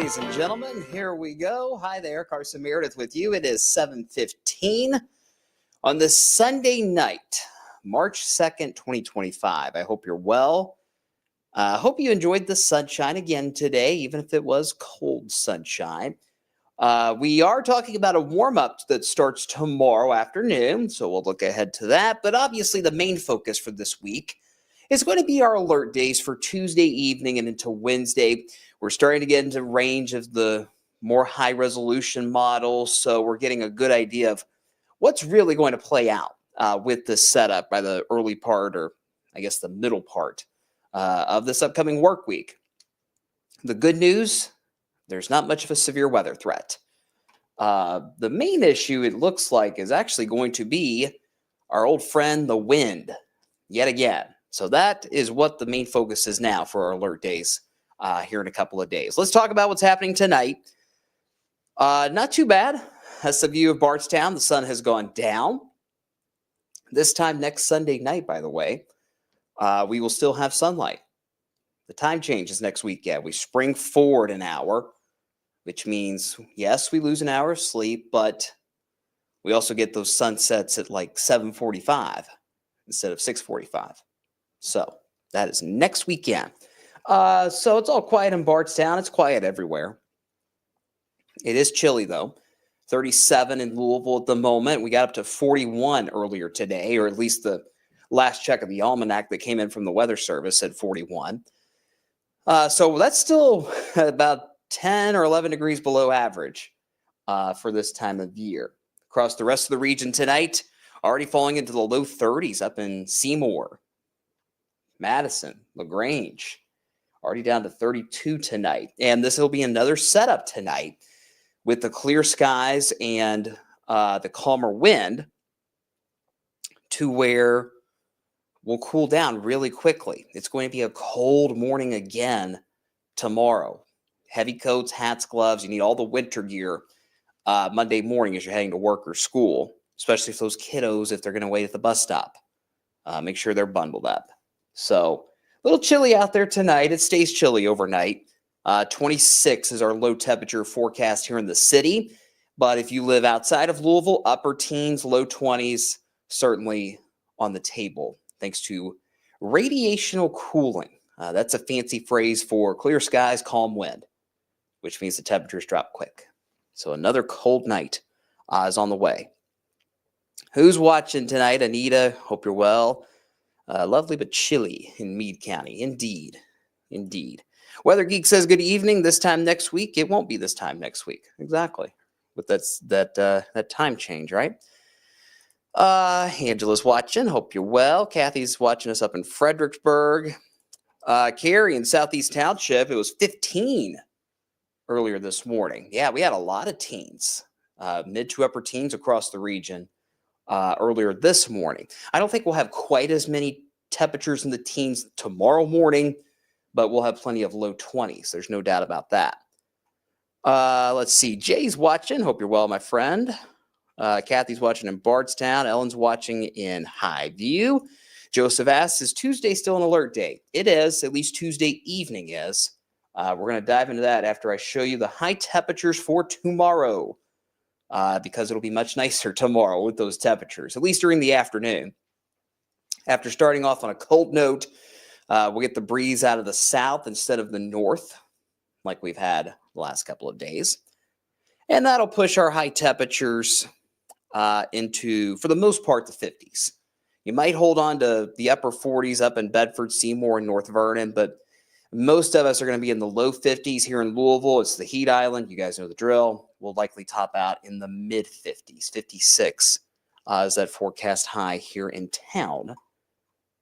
ladies and gentlemen. Here we go. Hi there, Carson Meredith with you. It is 7:15 on this Sunday night, March 2nd, 2025. I hope you're well. I hope you enjoyed the sunshine again today, even if it was cold sunshine. We are talking about a warm-up that starts tomorrow afternoon, so we'll look ahead to that. But obviously, the main focus for this week is going to be our alert days for Tuesday evening and into Wednesday. We're starting to get into range of the more high-resolution models, so we're getting a good idea of what's really going to play out with this setup by the early part, or I guess the middle part of this upcoming work week. The good news, there's not much of a severe weather threat. The main issue, it looks like, is actually going to be our old friend, the wind, yet again. So that is what the main focus is now for our alert days here in a couple of days. Let's talk about what's happening tonight. Not too bad. That's the view of Bardstown. The sun has gone down. This time next Sunday night, by the way, we will still have sunlight. The time changes next weekend. We spring forward an hour, which means, yes, we lose an hour of sleep, but we also get those sunsets at like 7:45 instead of 6:45. So that is next weekend. So it's all quiet in Bardstown. It's quiet everywhere. It is chilly, though. 37 in Louisville at the moment. We got up to 41 earlier today, or at least the last check of the almanac that came in from the Weather Service said 41. So that's still about 10 or 11 degrees below average for this time of year. Across the rest of the region tonight, already falling into the low 30s up in Seymour, Madison, LaGrange, already down to 32 tonight. And this will be another setup tonight with the clear skies and the calmer wind to where we'll cool down really quickly. It's going to be a cold morning again tomorrow. Heavy coats, hats, gloves. You need all the winter gear Monday morning as you're heading to work or school, especially for those kiddos if they're going to wait at the bus stop. Make sure they're bundled up. So a little chilly out there tonight. It stays chilly overnight. 26 is our low temperature forecast here in the city. But if you live outside of Louisville, upper teens, low 20s, certainly on the table, thanks to radiational cooling. That's a fancy phrase for clear skies, calm wind, which means the temperatures drop quick. So another cold night is on the way. Who's watching tonight? Anita, hope you're well. Lovely but chilly in Meade County. Indeed. Indeed. Weather Geek says good evening. This time next week. It won't be this time next week. Exactly. With that time change, right? Angela's watching. Hope you're well. Kathy's watching us up in Fredericksburg. Carrie in Southeast Township, it was 15 earlier this morning. Yeah, we had a lot of teens, mid to upper teens across the region earlier this morning. I don't think we'll have quite as many temperatures in the teens tomorrow morning, but we'll have plenty of low 20s. There's no doubt about that. Let's see. Jay's watching. Hope you're well, my friend. Kathy's watching in Bardstown. Ellen's watching in Highview. Joseph asks, is Tuesday still an alert day? It is. At least Tuesday evening is. We're going to dive into that after I show you the high temperatures for tomorrow, because it'll be much nicer tomorrow with those temperatures, at least during the afternoon. After starting off on a cold note, we'll get the breeze out of the south instead of the north, like we've had the last couple of days. And that'll push our high temperatures into, for the most part, the 50s. You might hold on to the upper 40s up in Bedford, Seymour, and North Vernon, but most of us are going to be in the low 50s here in Louisville. It's the heat island. You guys know the drill. We'll likely top out in the mid 50s. 56 is that forecast high here in town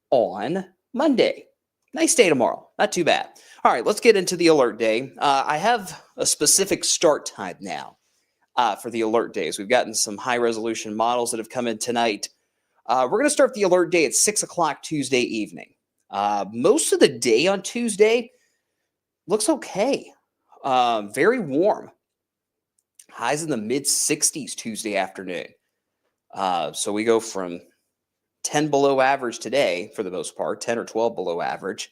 on Monday. Nice day tomorrow. Not too bad. All right, let's get into the alert day. I have a specific start time now for the alert days. We've gotten some high resolution models that have come in tonight. We're going to start the alert day at 6 o'clock Tuesday evening. Most of the day on Tuesday looks okay. Very warm. Highs in the mid 60s Tuesday afternoon. So we go from 10 below average today, for the most part, 10 or 12 below average,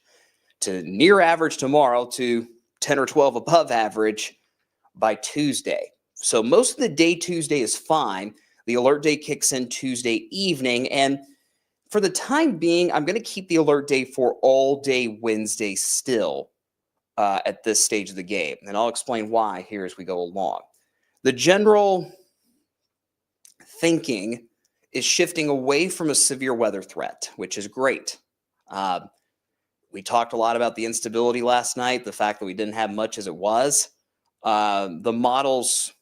to near average tomorrow, to 10 or 12 above average by Tuesday. So most of the day Tuesday is fine. The alert day kicks in Tuesday evening. And for the time being, I'm going to keep the alert day for all day Wednesday still at this stage of the game. And I'll explain why here as we go along. The general thinking is shifting away from a severe weather threat, which is great. We talked a lot about the instability last night, the fact that we didn't have much as it was. The models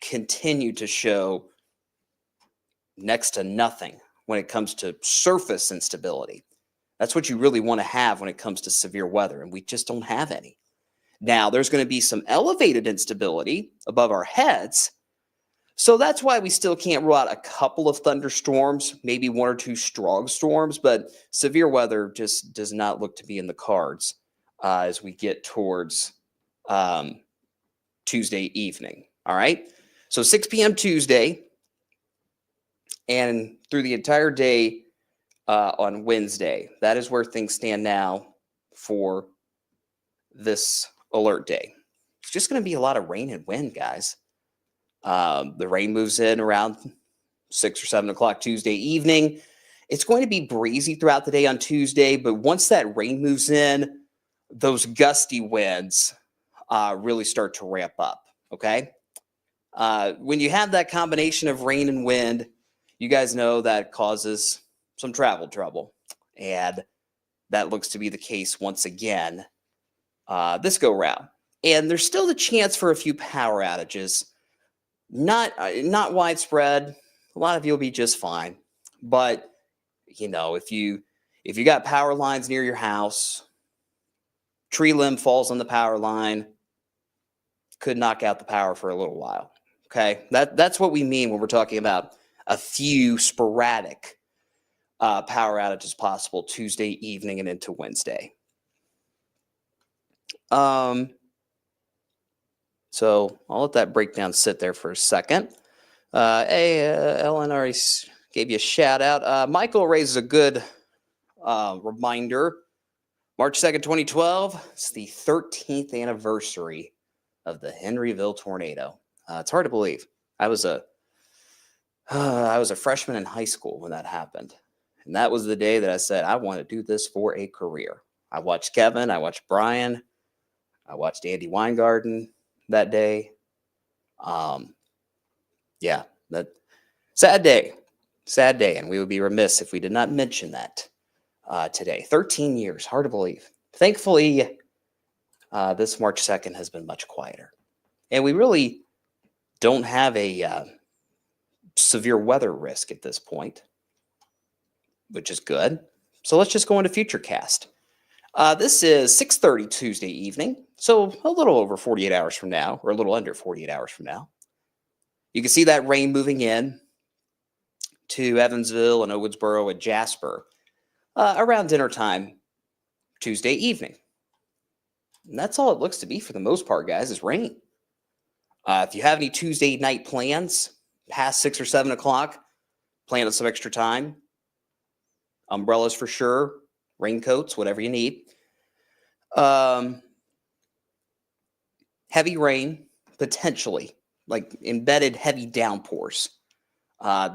continue to show next to nothing when it comes to surface instability. That's what you really want to have when it comes to severe weather, and we just don't have any. Now, there's going to be some elevated instability above our heads, so that's why we still can't rule out a couple of thunderstorms, maybe one or two strong storms, but severe weather just does not look to be in the cards as we get towards Tuesday evening. All right, so 6 p.m. Tuesday and through the entire day on Wednesday. That is where things stand now for this alert day. It's just going to be a lot of rain and wind, guys. The rain moves in around 6 or 7 o'clock Tuesday evening. It's going to be breezy throughout the day on Tuesday, but once that rain moves in, those gusty winds really start to ramp up, okay? When you have that combination of rain and wind, you guys know that causes some travel trouble, and that looks to be the case once again this go round. And there's still the chance for a few power outages. Not widespread. A lot of you will be just fine. But you know, if you got power lines near your house, tree limb falls on the power line, could knock out the power for a little while. Okay, that's what we mean when we're talking about a few sporadic power outages possible Tuesday evening and into Wednesday. So I'll let that breakdown sit there for a second. Ellen already gave you a shout out. Michael raises a good reminder. March 2nd, 2012. It's the 13th anniversary of the Henryville tornado. It's hard to believe. I was a freshman in high school when that happened. And that was the day that I said, I want to do this for a career. I watched Kevin. I watched Brian. I watched Andy Weingarten that day. Yeah, that sad day. And we would be remiss if we did not mention that today. 13 years, hard to believe. Thankfully, this March 2nd has been much quieter. And we really don't have a severe weather risk at this point, which is good. So let's just go into Futurecast. This is 6:30 Tuesday evening, so a little over 48 hours from now, or a little under 48 hours from now. You can see that rain moving in to Evansville and Owensboro and Jasper around dinner time Tuesday evening. And that's all it looks to be for the most part, guys, is rain. If you have any Tuesday night plans past 6 or 7 o'clock, plan on some extra time. Umbrellas for sure, raincoats, whatever you need. Heavy rain, potentially, like embedded heavy downpours. We're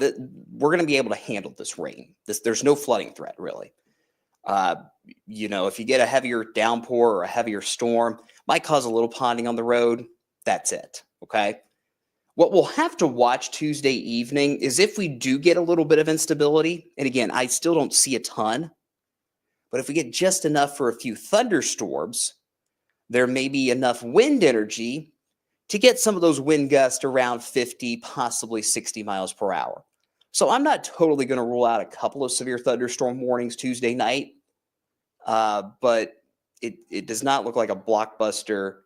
going to be able to handle this rain. There's no flooding threat, really. If you get a heavier downpour or a heavier storm, might cause a little ponding on the road. That's it, okay? What we'll have to watch Tuesday evening is if we do get a little bit of instability, and again, I still don't see a ton, but if we get just enough for a few thunderstorms, there may be enough wind energy to get some of those wind gusts around 50, possibly 60 miles per hour. So I'm not totally going to rule out a couple of severe thunderstorm warnings Tuesday night, but it does not look like a blockbuster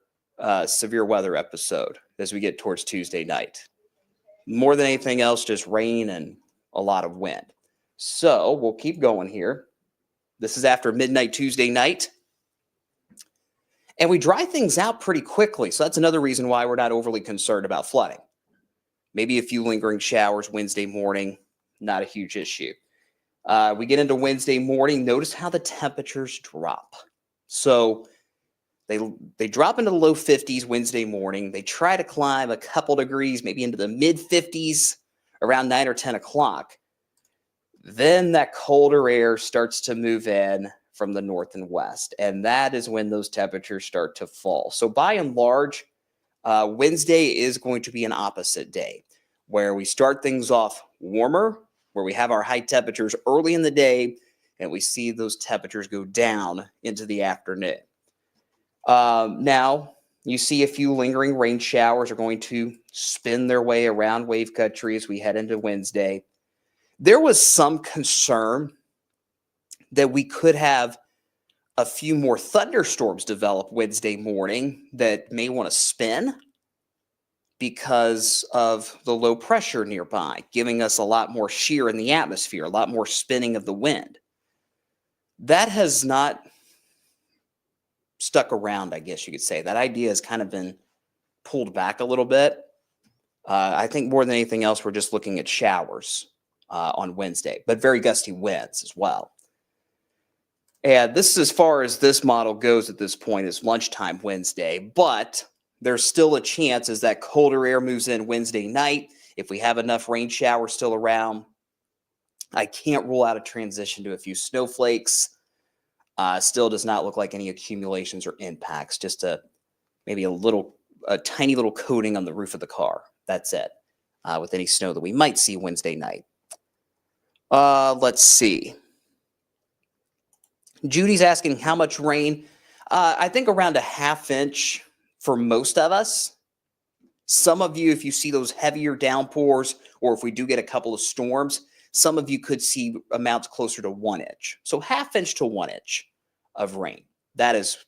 severe weather episode as we get towards Tuesday night. More than anything else, just rain and a lot of wind. So we'll keep going here. This is after midnight Tuesday night. And we dry things out pretty quickly. So that's another reason why we're not overly concerned about flooding. Maybe a few lingering showers Wednesday morning, not a huge issue. We get into Wednesday morning. Notice how the temperatures drop. So They drop into the low 50s Wednesday morning. They try to climb a couple degrees, maybe into the mid 50s around 9 or 10 o'clock. Then that colder air starts to move in from the north and west, and that is when those temperatures start to fall. So by and large, Wednesday is going to be an opposite day, where we start things off warmer, where we have our high temperatures early in the day, and we see those temperatures go down into the afternoon. Now, you see a few lingering rain showers are going to spin their way around wave country as we head into Wednesday. There was some concern that we could have a few more thunderstorms develop Wednesday morning that may want to spin because of the low pressure nearby, giving us a lot more shear in the atmosphere, a lot more spinning of the wind. That has not stuck around, I guess you could say. That idea has kind of been pulled back a little bit. I think more than anything else, we're just looking at showers on Wednesday, but very gusty winds as well. And this is as far as this model goes at this point, is lunchtime Wednesday, but there's still a chance as that colder air moves in Wednesday night. If we have enough rain showers still around, I can't rule out a transition to a few snowflakes. Still does not look like any accumulations or impacts, just maybe a tiny little coating on the roof of the car. That's it, with any snow that we might see Wednesday night. Let's see. Judy's asking how much rain. I think around a ½ inch for most of us. Some of you, if you see those heavier downpours, or if we do get a couple of storms, some of you could see amounts closer to 1 inch. So ½ inch to 1 inch of rain. That is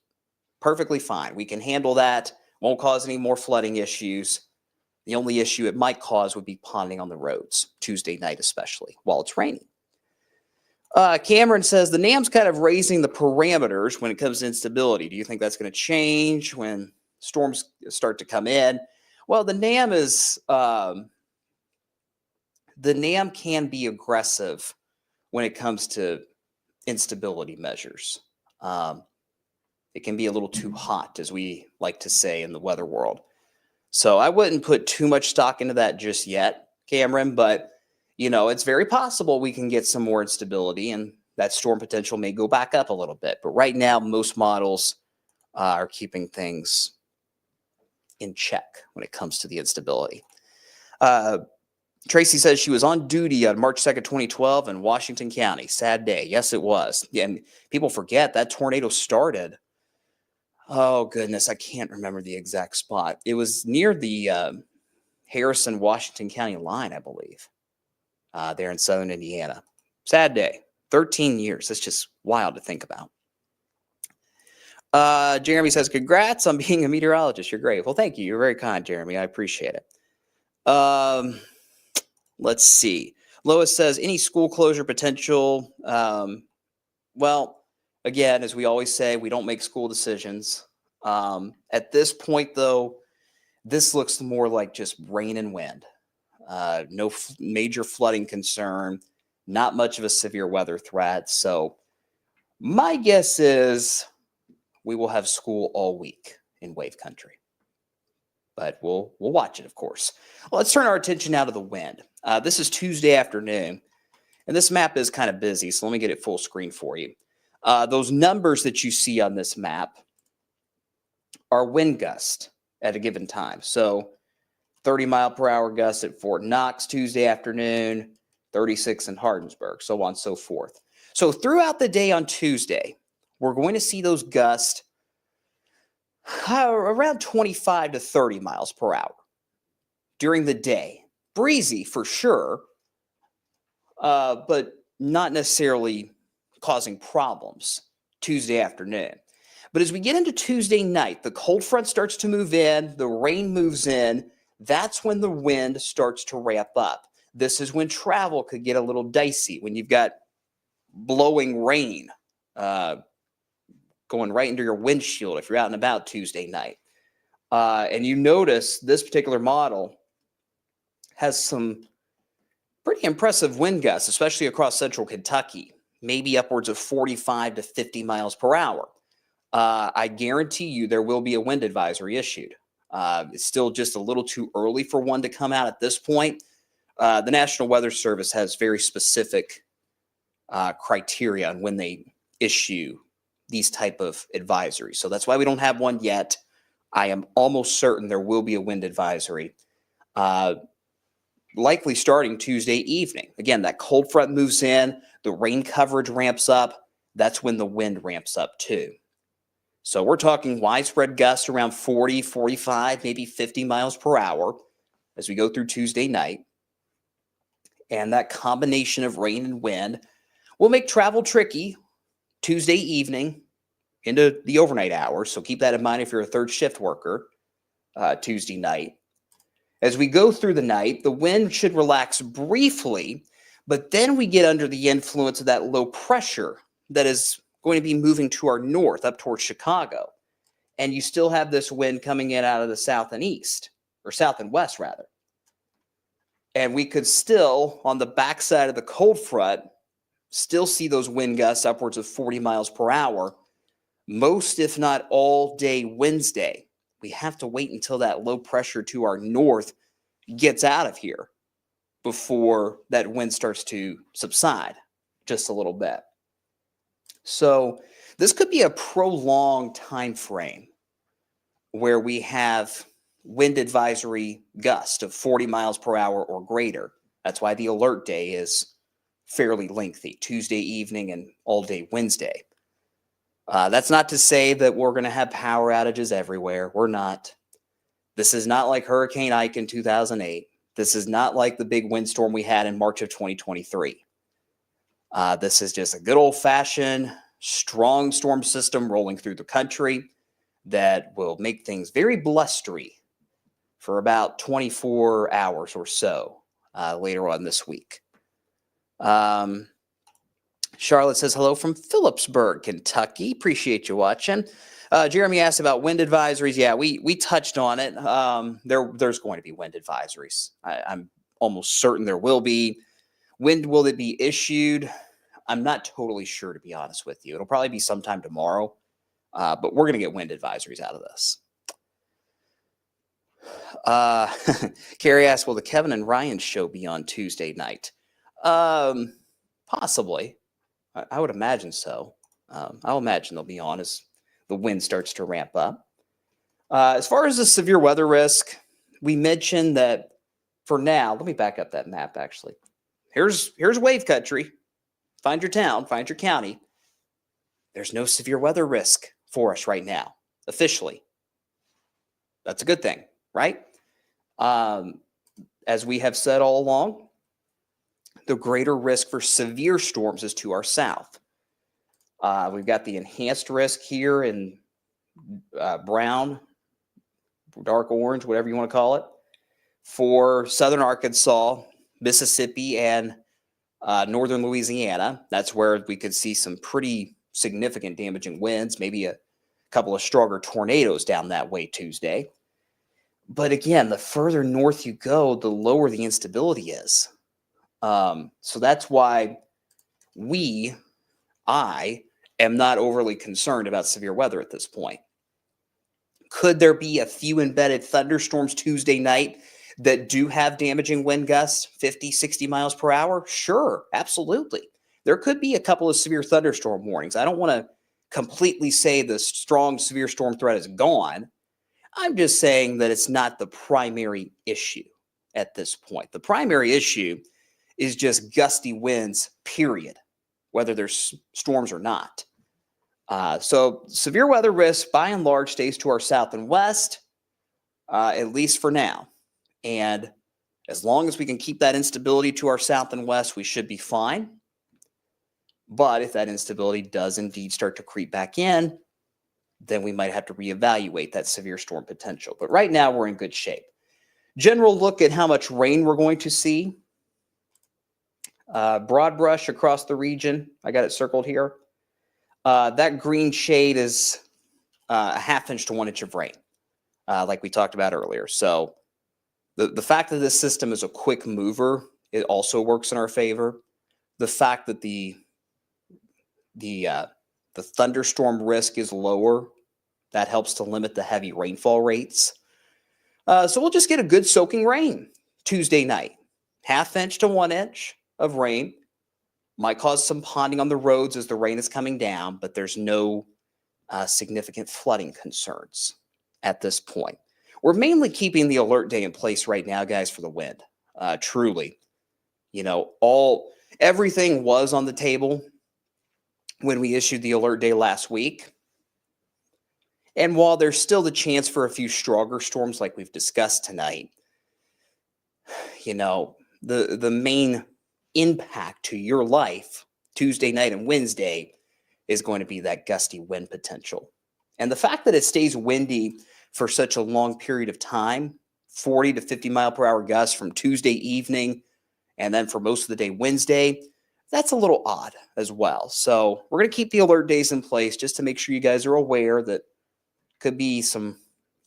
perfectly fine. We can handle that. Won't cause any more flooding issues. The only issue it might cause would be ponding on the roads, Tuesday night especially, while it's raining. Cameron says the NAM's kind of raising the parameters when it comes to instability. Do you think that's going to change when storms start to come in? Well, the NAM can be aggressive when it comes to instability measures. It can be a little too hot, as we like to say in the weather world. So I wouldn't put too much stock into that just yet, Cameron, but it's very possible we can get some more instability and that storm potential may go back up a little bit. But right now, most models are keeping things in check when it comes to the instability. Tracy says she was on duty on March 2nd, 2012 in Washington County. Sad day. Yes, it was. Yeah, and people forget that tornado started. Oh, goodness. I can't remember the exact spot. It was near the Harrison-Washington County line, I believe. There in southern Indiana. Sad day. 13 years. That's just wild to think about. Jeremy says, congrats on being a meteorologist. You're great. Well, thank you. You're very kind, Jeremy. I appreciate it. Let's see. Lois says, any school closure potential? Well, again, as we always say, we don't make school decisions. At this point, though, this looks more like just rain and wind. No major flooding concern, not much of a severe weather threat. So my guess is we will have school all week in wave country. But we'll watch it, of course. Well, let's turn our attention now to the wind. This is Tuesday afternoon, and this map is kind of busy, so let me get it full screen for you. Those numbers that you see on this map are wind gust at a given time. So 30-mile-per-hour gusts at Fort Knox Tuesday afternoon, 36 in Hardinsburg, so on and so forth. So throughout the day on Tuesday, we're going to see those gusts around 25 to 30 miles per hour during the day. Breezy for sure, but not necessarily causing problems Tuesday afternoon. But as we get into Tuesday night, the cold front starts to move in, the rain moves in. That's when the wind starts to ramp up. This is when travel could get a little dicey, when you've got blowing rain going right into your windshield if you're out and about Tuesday night. And you notice this particular model has some pretty impressive wind gusts, especially across central Kentucky, maybe upwards of 45 to 50 miles per hour. I guarantee you there will be a wind advisory issued. It's still just a little too early for one to come out at this point. The National Weather Service has very specific criteria on when they issue these type of advisories. So that's why we don't have one yet. I am almost certain there will be a wind advisory, likely starting Tuesday evening. Again, that cold front moves in, the rain coverage ramps up. That's when the wind ramps up too. So we're talking widespread gusts around 40, 45, maybe 50 miles per hour as we go through Tuesday night. And that combination of rain and wind will make travel tricky Tuesday evening into the overnight hours. So keep that in mind if you're a third shift worker Tuesday night. As we go through the night, the wind should relax briefly, but then we get under the influence of that low pressure that is going to be moving to our north up towards Chicago. And you still have this wind coming in out of the south and east, or south and west rather. And we could still, on the backside of the cold front, still see those wind gusts upwards of 40 miles per hour, most if not all day Wednesday. We have to wait until that low pressure to our north gets out of here before that wind starts to subside just a little bit. So this could be a prolonged time frame where we have wind advisory gust of 40 miles per hour or greater. That's why the alert day is fairly lengthy, Tuesday evening and all day Wednesday. That's not to say that we're going to have power outages everywhere. We're not. This is not like Hurricane Ike in 2008. This is not like the big windstorm we had in March of 2023. This is just a good old-fashioned strong storm system rolling through the country that will make things very blustery for about 24 hours or so later on this week. Charlotte says hello from Phillipsburg, Kentucky. Appreciate you watching. Jeremy asked about wind advisories. Yeah, we touched on it. There's going to be wind advisories. I'm almost certain there will be. When will it be issued? I'm not totally sure, to be honest with you. It'll probably be sometime tomorrow, but we're going to get wind advisories out of this. Carrie asked, will the Kevin and Ryan show be on Tuesday night? Possibly. I would imagine so. I'll imagine they'll be on as the wind starts to ramp up. As far as the severe weather risk, we mentioned that for now, let me back up that map actually. Here's wave country. Find your town, find your county. There's no severe weather risk for us right now, officially. That's a good thing, right? As we have said all along, the greater risk for severe storms is to our south. We've got the enhanced risk here in brown, dark orange, whatever you want to call it, for southern Arkansas, Mississippi, and northern Louisiana. That's where we could see some pretty significant damaging winds, maybe a couple of stronger tornadoes down that way Tuesday. But again, the further north you go, the lower the instability is. So that's why I am not overly concerned about severe weather at this point. Could there be a few embedded thunderstorms Tuesday night that do have damaging wind gusts, 50, 60 miles per hour? Sure, absolutely. There could be a couple of severe thunderstorm warnings. I don't want to completely say the strong severe storm threat is gone. I'm just saying that it's not the primary issue at this point. The primary issue is just gusty winds, period, whether there's storms or not. So severe weather risk, by and large, stays to our south and west, at least for now. And as long as we can keep that instability to our south and west, we should be fine. But if that instability does indeed start to creep back in, then we might have to reevaluate that severe storm potential. But right now, we're in good shape. General look at how much rain we're going to see. Broad brush across the region. I got it circled here. That green shade is a ½ inch to 1 inch of rain, like we talked about earlier. So the fact that this system is a quick mover, it also works in our favor. The fact that the The thunderstorm risk is lower. That helps to limit the heavy rainfall rates. So we'll just get a good soaking rain Tuesday night. 1/2 inch to 1 inch of rain. Might cause some ponding on the roads as the rain is coming down, but there's no significant flooding concerns at this point. We're mainly keeping the alert day in place right now, guys, for the wind. Truly, everything was on the table when we issued the alert day last week. And while there's still the chance for a few stronger storms like we've discussed tonight, the main impact to your life Tuesday night and Wednesday is going to be that gusty wind potential. And the fact that it stays windy for such a long period of time, 40 to 50 mile per hour gusts from Tuesday evening, and then for most of the day Wednesday, that's a little odd as well. So we're going to keep the alert days in place just to make sure you guys are aware that could be some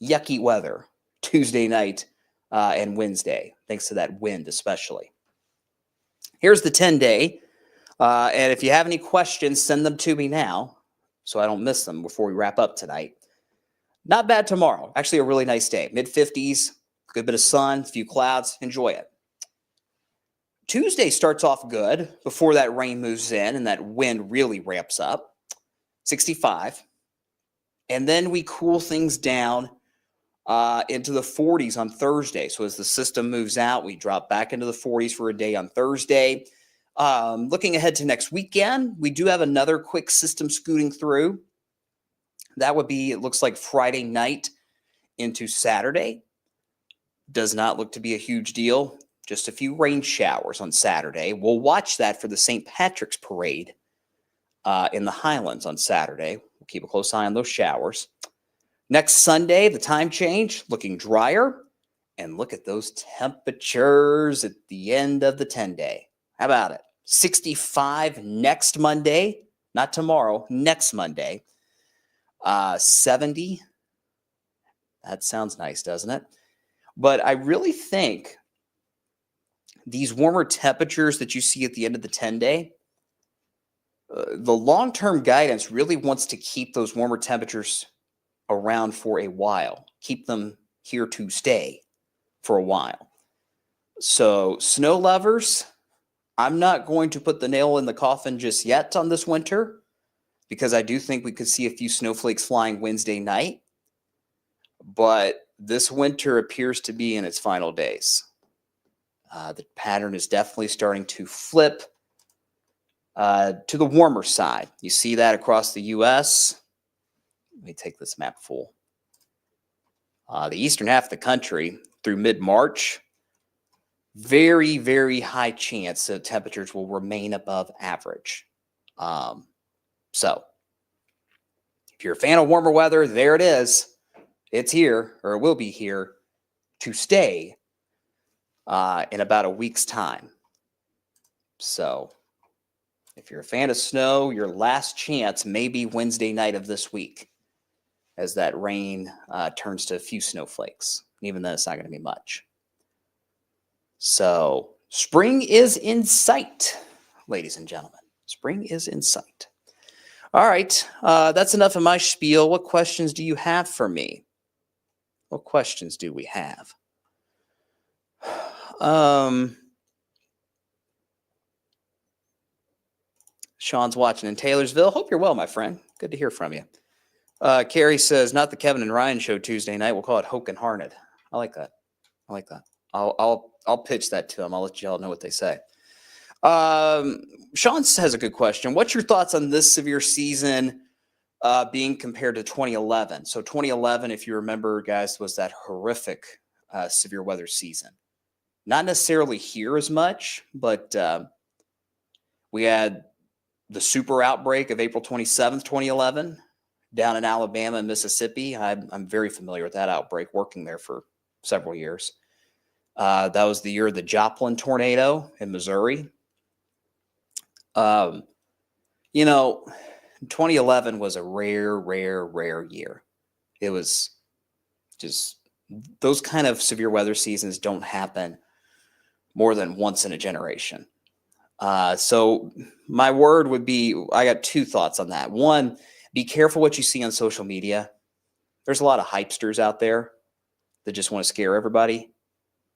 yucky weather Tuesday night and Wednesday, thanks to that wind especially. Here's the 10-day. And if you have any questions, send them to me now so I don't miss them before we wrap up tonight. Not bad tomorrow. Actually, a really nice day. Mid-50s, good bit of sun, a few clouds. Enjoy it. Tuesday starts off good before that rain moves in and that wind really ramps up. 65. And then we cool things down into the 40s on Thursday. So as the system moves out, we drop back into the 40s for a day on Thursday. Looking ahead to next weekend, we do have another quick system scooting through. That would be, it looks like Friday night into Saturday. Does not look to be a huge deal. Just a few rain showers on Saturday. We'll watch that for the St. Patrick's Parade in the Highlands on Saturday. We'll keep a close eye on those showers. Next Sunday, the time change, looking drier. And look at those temperatures at the end of the 10-day. How about it? 65 next Monday, not tomorrow, next Monday. 70. That sounds nice, doesn't it? But I really think these warmer temperatures that you see at the end of the 10-day, the long-term guidance really wants to keep those warmer temperatures around for a while, keep them here to stay for a while. So snow lovers, I'm not going to put the nail in the coffin just yet on this winter because I do think we could see a few snowflakes flying Wednesday night. But this winter appears to be in its final days. The pattern is definitely starting to flip to the warmer side. You see that across the U.S. Let me take this map full. The eastern half of the country through mid-March, very, very high chance that temperatures will remain above average. So if you're a fan of warmer weather, there it is. It's here, or it will be here, to stay in about a week's time. So if you're a fan of snow, your last chance may be Wednesday night of this week as that rain turns to a few snowflakes. Even then, it's not going to be much. So spring is in sight, ladies and gentlemen. Spring is in sight. All right, that's enough of my spiel. What questions do you have for me? What questions do we have? Sean's watching in Taylorsville. Hope you're well, my friend. Good to hear from you. Carrie says, not the Kevin and Ryan show Tuesday night. We'll call it Hoke and Harned. I like that. I'll pitch that to them. I'll let you all know what they say. Sean has a good question. What's your thoughts on this severe season being compared to 2011? So 2011, if you remember, guys, was that horrific severe weather season. Not necessarily here as much, but we had the super outbreak of April 27th, 2011, down in Alabama and Mississippi. I'm very familiar with that outbreak, working there for several years. That was the year of the Joplin tornado in Missouri. 2011 was a rare year. It was just, those kind of severe weather seasons don't happen more than once in a generation. So my word would be, I got two thoughts on that. One, be careful what you see on social media. There's a lot of hypesters out there that just want to scare everybody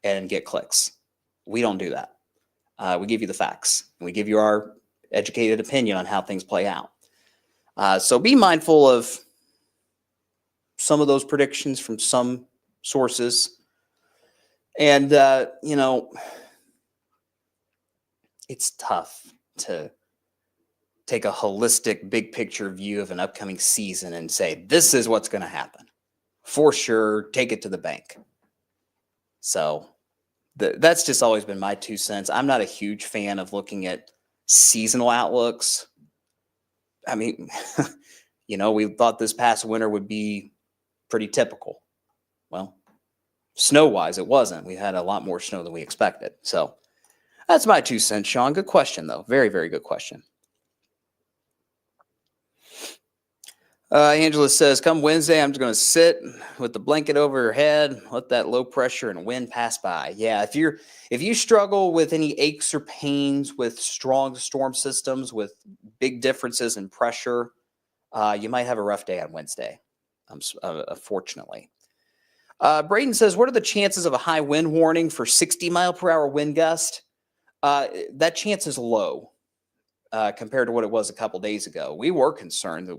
and get clicks. We don't do that. We give you the facts, and we give you our educated opinion on how things play out. So be mindful of some of those predictions from some sources. And, it's tough to take a holistic, big picture view of an upcoming season and say, this is what's going to happen. For sure, take it to the bank. So that's just always been my 2 cents. I'm not a huge fan of looking at seasonal outlooks. I mean, we thought this past winter would be pretty typical. Well, snow-wise, it wasn't. We had a lot more snow than we expected. So that's my 2 cents, Sean. Good question, though. Very, very good question. Angela says, come Wednesday, I'm just going to sit with the blanket over her head, let that low pressure and wind pass by. Yeah, if you struggle with any aches or pains with strong storm systems, with big differences in pressure, you might have a rough day on Wednesday, unfortunately. Braden says, what are the chances of a high wind warning for 60-mile-per-hour wind gust? That chance is low compared to what it was a couple days ago. We were concerned that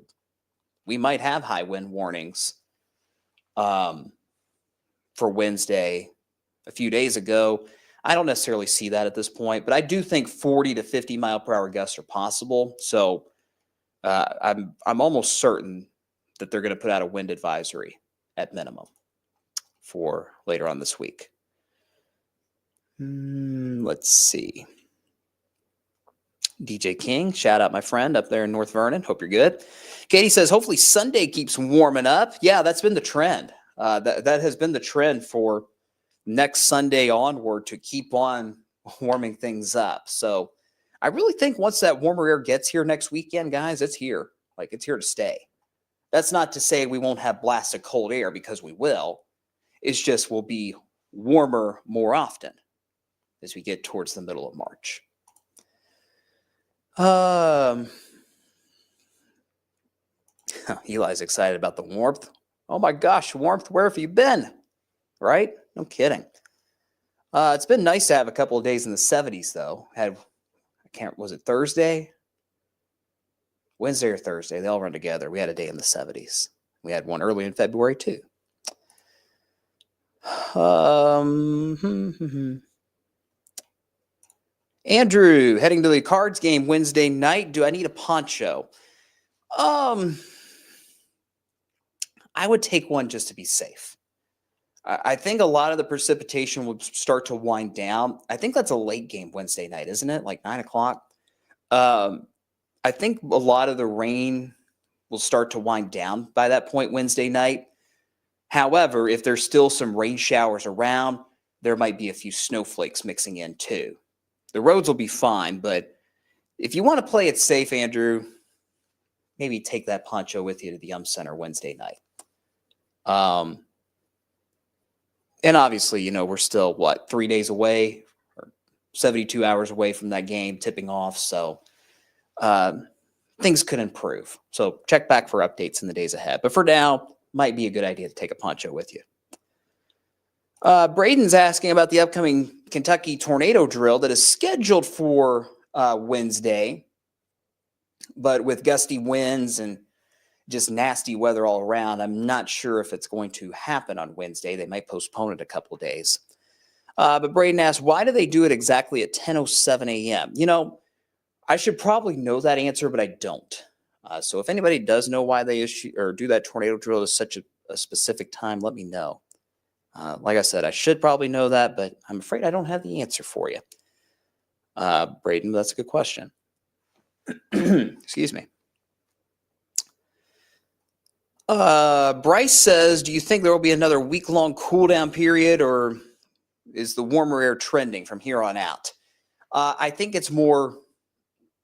we might have high wind warnings for Wednesday a few days ago. I don't necessarily see that at this point, but I do think 40 to 50-mile-per-hour gusts are possible. So I'm almost certain that they're going to put out a wind advisory at minimum for later on this week. Let's see. DJ King, shout out my friend up there in North Vernon. Hope you're good. Katie says, hopefully Sunday keeps warming up. Yeah, that's been the trend. That has been the trend for next Sunday onward to keep on warming things up. So I really think once that warmer air gets here next weekend, guys, it's here. Like, it's here to stay. That's not to say we won't have blasts of cold air, because we will. It's just we'll be warmer more often as we get towards the middle of March. Eli's excited about the warmth. Oh my gosh, warmth, where have you been? Right? No kidding. It's been nice to have a couple of days in the 70s, though. Was it Thursday? Wednesday or Thursday? They all run together. We had a day in the 70s. We had one early in February, too. Andrew, heading to the Cards game Wednesday night. Do I need a poncho? I would take one just to be safe. I think a lot of the precipitation will start to wind down. I think that's a late game Wednesday night, isn't it? Like 9 o'clock. I think a lot of the rain will start to wind down by that point Wednesday night. However, if there's still some rain showers around, there might be a few snowflakes mixing in too. The roads will be fine, but if you want to play it safe, Andrew, maybe take that poncho with you to the Center Wednesday night. And obviously, we're still, 3 days away or 72 hours away from that game tipping off. So things could improve. So check back for updates in the days ahead. But for now, might be a good idea to take a poncho with you. Braden's asking about the upcoming Kentucky tornado drill that is scheduled for Wednesday, but with gusty winds and just nasty weather all around, I'm not sure if it's going to happen on Wednesday. They might postpone it a couple of days. But Braden asked, why do they do it exactly at 10:07 a.m.? I should probably know that answer, but I don't. So if anybody does know why they do that tornado drill at such a specific time, let me know. Like I said, I should probably know that, but I'm afraid I don't have the answer for you. Braden, that's a good question. Excuse me. Bryce says, do you think there will be another week-long cool-down period, or is the warmer air trending from here on out? I think it's more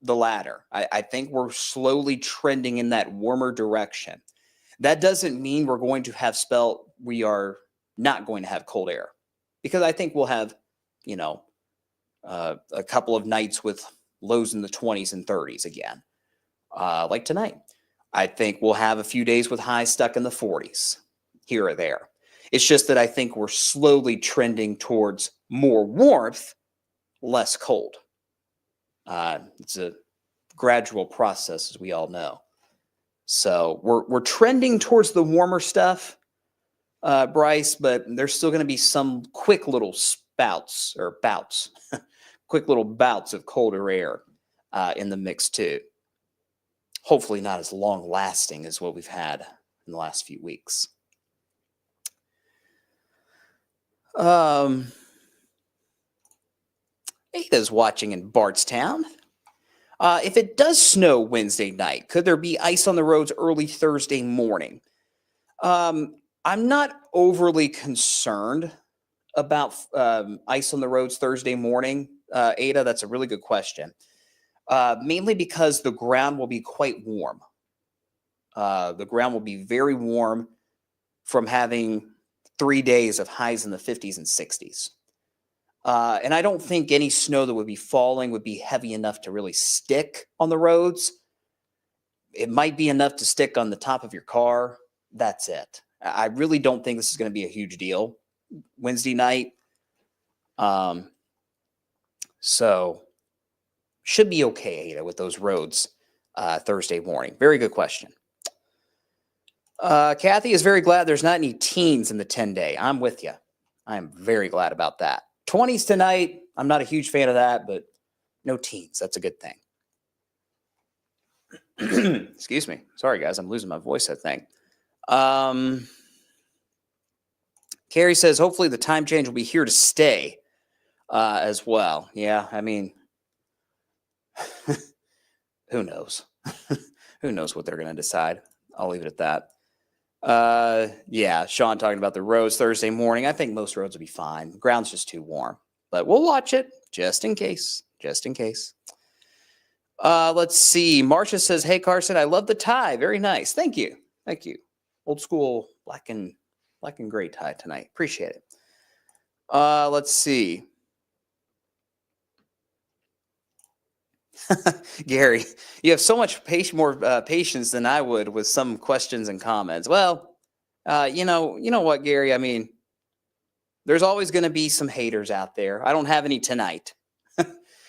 the latter. I think we're slowly trending in that warmer direction. That doesn't mean we're going to have we are not going to have cold air, because I think we'll have, a couple of nights with lows in the 20s and 30s again, like tonight. I think we'll have a few days with highs stuck in the 40s here or there. It's just that I think we're slowly trending towards more warmth, less cold. It's a gradual process, as we all know. So we're trending towards the warmer stuff, Bryce, but there's still going to be some quick little bouts, quick little bouts of colder air in the mix too. Hopefully not as long lasting as what we've had in the last few weeks. Ada's watching in Bardstown. If it does snow Wednesday night, could there be ice on the roads early Thursday morning? I'm not overly concerned about ice on the roads Thursday morning. Ada, that's a really good question. Mainly because the ground will be quite warm. The ground will be very warm from having 3 days of highs in the 50s and 60s. And I don't think any snow that would be falling would be heavy enough to really stick on the roads. It might be enough to stick on the top of your car. That's it. I really don't think this is going to be a huge deal Wednesday night. So should be okay, Ada, with those roads Thursday morning. Very good question. Kathy is very glad there's not any teens in the 10-day. I'm with you. I'm very glad about that. 20s tonight. I'm not a huge fan of that, but no teens. That's a good thing. Excuse me. Sorry, guys. I'm losing my voice, I think. Carrie says, hopefully the time change will be here to stay as well. Yeah, I mean, who knows? Who knows what they're going to decide? I'll leave it at that. Yeah, Sean talking about the roads Thursday morning. I think most roads will be fine. The ground's just too warm, but we'll watch it just in case. Just in case. Let's see. Marcia says, hey, Carson, I love the tie. Very nice. Thank you. Thank you. Old school black and gray tie tonight. Appreciate it. Let's see. Gary, you have so much more patience than I would with some questions and comments. Well, you know what, Gary? I mean, there's always going to be some haters out there. I don't have any tonight.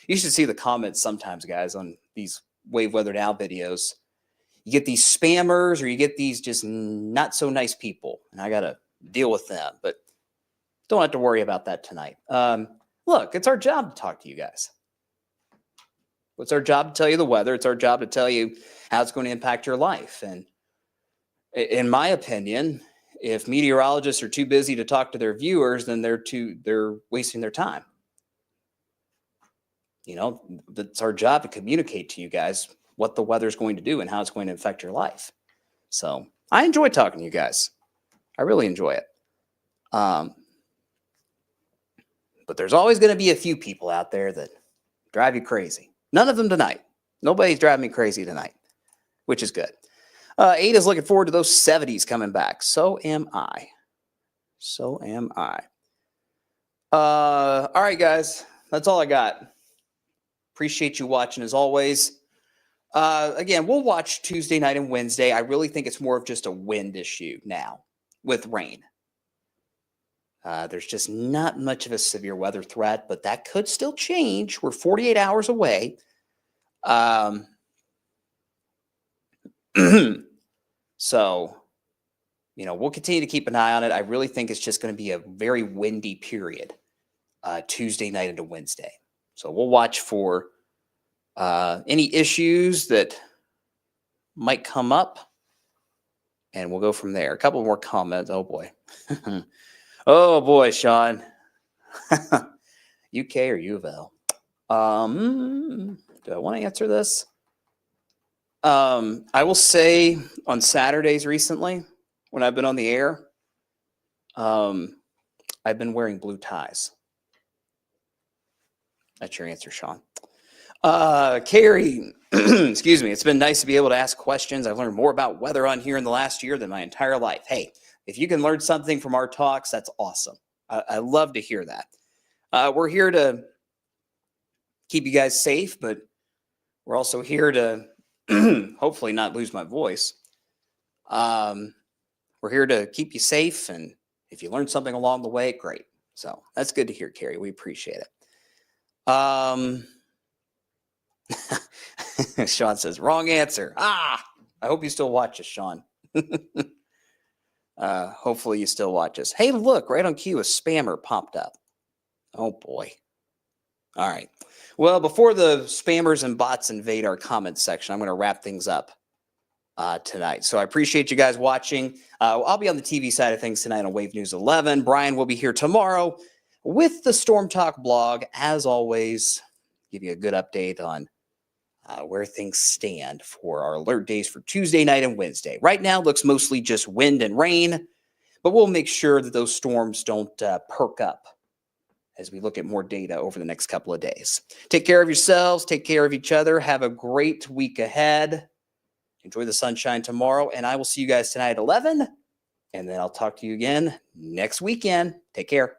You should see the comments sometimes, guys, on these Wave Weathered Out videos. You get these spammers or you get these just not so nice people, and I got to deal with them. But don't have to worry about that tonight. Look, it's our job to talk to you guys. It's our job to tell you the weather. It's our job to tell you how it's going to impact your life. And in my opinion, if meteorologists are too busy to talk to their viewers, then they're wasting their time. You know, it's our job to communicate to you guys what the weather is going to do and how it's going to affect your life. So I enjoy talking to you guys. I really enjoy it. But there's always going to be a few people out there that drive you crazy. None of them tonight. Nobody's driving me crazy tonight, which is good. Ada's looking forward to those 70s coming back. So am I. So am I. All right, guys. That's all I got. Appreciate you watching as always. Again, we'll watch Tuesday night and Wednesday. I really think it's more of just a wind issue now with rain. There's just not much of a severe weather threat, but that could still change. We're 48 hours away. So, you know, we'll continue to keep an eye on it. I really think it's just going to be a very windy period, Tuesday night into Wednesday. So we'll watch for any issues that might come up, and we'll go from there. A couple more comments. Oh, boy. Oh, boy, Sean. UK or U of L? Do I want to answer this? I will say on Saturdays recently, when I've been on the air, I've been wearing blue ties. That's your answer, Sean. Carrie, excuse me. It's been nice to be able to ask questions. I've learned more about weather on here in the last year than my entire life. Hey, if you can learn something from our talks, that's awesome. I love to hear that. We're here to keep you guys safe, but We're also here to hopefully not lose my voice. We're here to keep you safe, and if you learned something along the way, great. So that's good to hear, Carrie. We appreciate it. Sean says, wrong answer. I hope you still watch us, Sean. Hopefully you still watch us. Hey, look, right on cue, a spammer popped up. Oh, boy. All right. Well, before the spammers and bots invade our comments section, I'm going to wrap things up tonight. So I appreciate you guys watching. I'll be on the TV side of things tonight on Wave News 11. Brian will be here tomorrow with the Storm Talk blog. As always, give you a good update on where things stand for our alert days for Tuesday night and Wednesday. Right now, looks mostly just wind and rain, but we'll make sure that those storms don't perk up as we look at more data over the next couple of days. Take care of yourselves. Take care of each other. Have a great week ahead. Enjoy the sunshine tomorrow, and I will see you guys tonight at 11, and then I'll talk to you again next weekend. Take care.